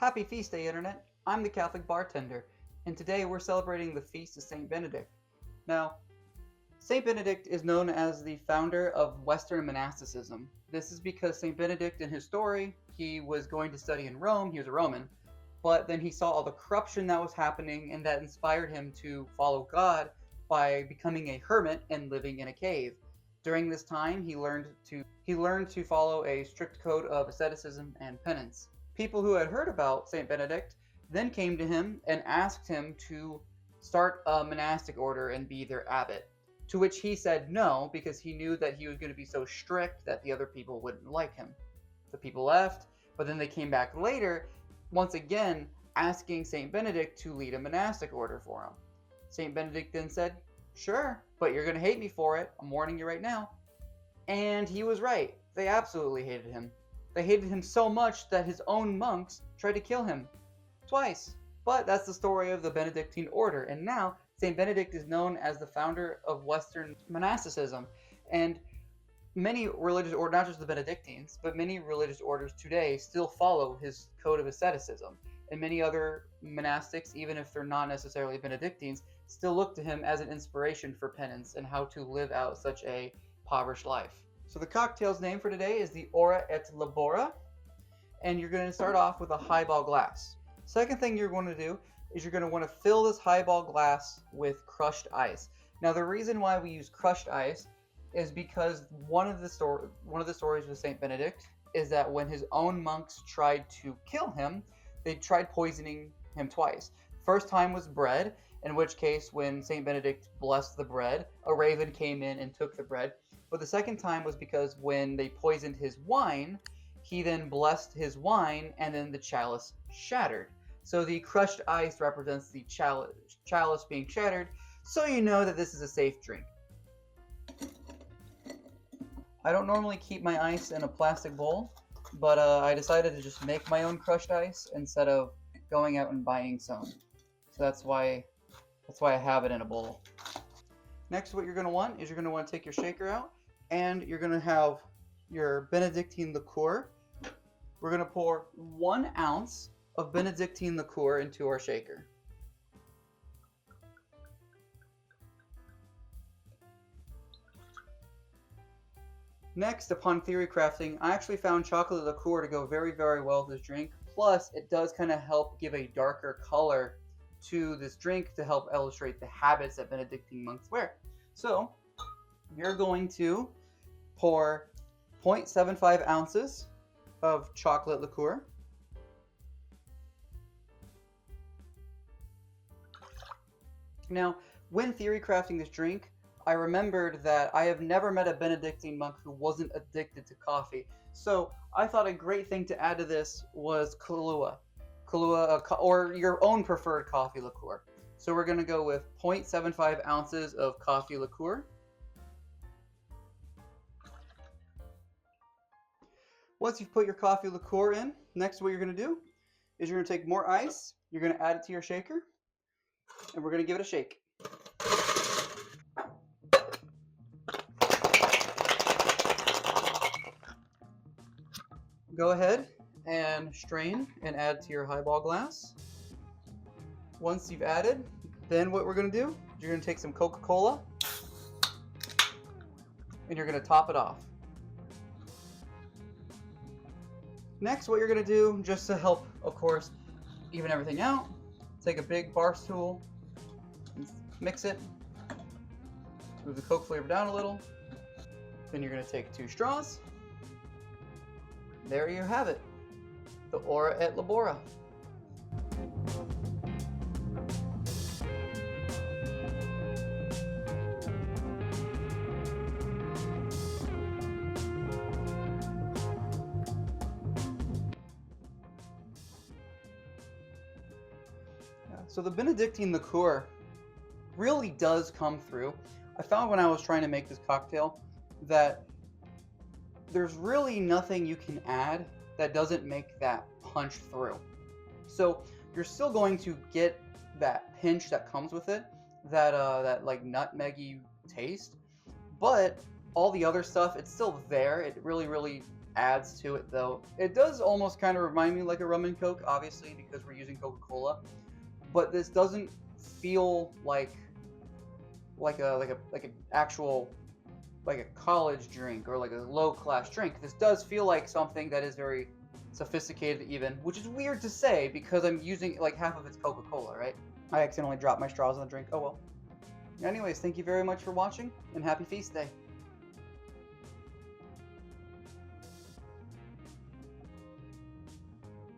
Happy Feast Day, Internet! I'm the Catholic Bartender, and today we're celebrating the feast of St. Benedict. Now, St. Benedict is known as the founder of Western monasticism. This is because St. Benedict, in his story, he was going to study in Rome, he was a Roman, but then he saw all the corruption that was happening, and that inspired him to follow God by becoming a hermit and living in a cave. During this time, he learned to follow a strict code of asceticism and penance. People who had heard about St. Benedict then came to him and asked him to start a monastic order and be their abbot, to which he said no, because he knew that he was going to be so strict that the other people wouldn't like him. The people left, but then they came back later, once again asking St. Benedict to lead a monastic order for him. St. Benedict then said, "Sure, but you're going to hate me for it. I'm warning you right now." And he was right. They absolutely hated him. They hated him so much that his own monks tried to kill him. Twice. But that's the story of the Benedictine order, and now St. Benedict is known as the founder of Western monasticism. And many religious orders, not just the Benedictines, but many religious orders today still follow his code of asceticism. And many other monastics, even if they're not necessarily Benedictines, still look to him as an inspiration for penance and how to live out such a impoverished life. So the cocktail's name for today is the Ora et Labora, and you're going to start off with a highball glass. Second thing you're going to do is you're going to want to fill this highball glass with crushed ice. Now the reason why we use crushed ice is because one of the stories with St. Benedict is that when his own monks tried to kill him, they tried poisoning him twice. First time was bread, in which case when St. Benedict blessed the bread, a raven came in and took the bread. But the second time was because when they poisoned his wine, he then blessed his wine and then the chalice shattered. So the crushed ice represents the chalice being shattered, so you know that this is a safe drink. I don't normally keep my ice in a plastic bowl, but I decided to just make my own crushed ice instead of going out and buying some. So that's why I have it in a bowl. Next, what you're going to want is you're going to want to take your shaker out, and you're going to have your Benedictine Liquor. We're going to pour 1 ounce of Benedictine Liquor into our shaker. Next, upon theory crafting, I actually found chocolate liqueur to go very, very well with this drink. Plus, it does kind of help give a darker color to this drink to help illustrate the habits that Benedictine monks wear. So, you're going to pour 0.75 ounces of chocolate liqueur. Now, when theory crafting this drink, I remembered that I have never met a Benedictine monk who wasn't addicted to coffee. So I thought a great thing to add to this was Kahlua, or your own preferred coffee liqueur. So we're going to go with 0.75 ounces of coffee liqueur. Once you've put your coffee liqueur in, next what you're going to do is you're going to take more ice, you're going to add it to your shaker, and we're going to give it a shake. Go ahead and strain and add to your highball glass. Once you've added, then what we're going to do, you're going to take some Coca-Cola and you're going to top it off. Next, what you're going to do, just to help, of course, even everything out, take a big bar stool, mix it, move the Coke flavor down a little, then you're going to take 2 straws. There you have it, the Ora et Labora. So the Benedictine Liqueur really does come through. I found when I was trying to make this cocktail that there's really nothing you can add that doesn't make that punch through. So you're still going to get that pinch that comes with it, that like nutmeggy taste, but all the other stuff, it's still there. It really adds to it, though. It does almost kind of remind me like a rum and coke, obviously, because we're using Coca-Cola. But this doesn't feel like an actual like a college drink or like a low class drink. This does feel like something that is very sophisticated even, which is weird to say because I'm using like half of it's Coca-Cola, right? I accidentally dropped my straws in the drink. Oh well. Anyways, thank you very much for watching and happy feast day.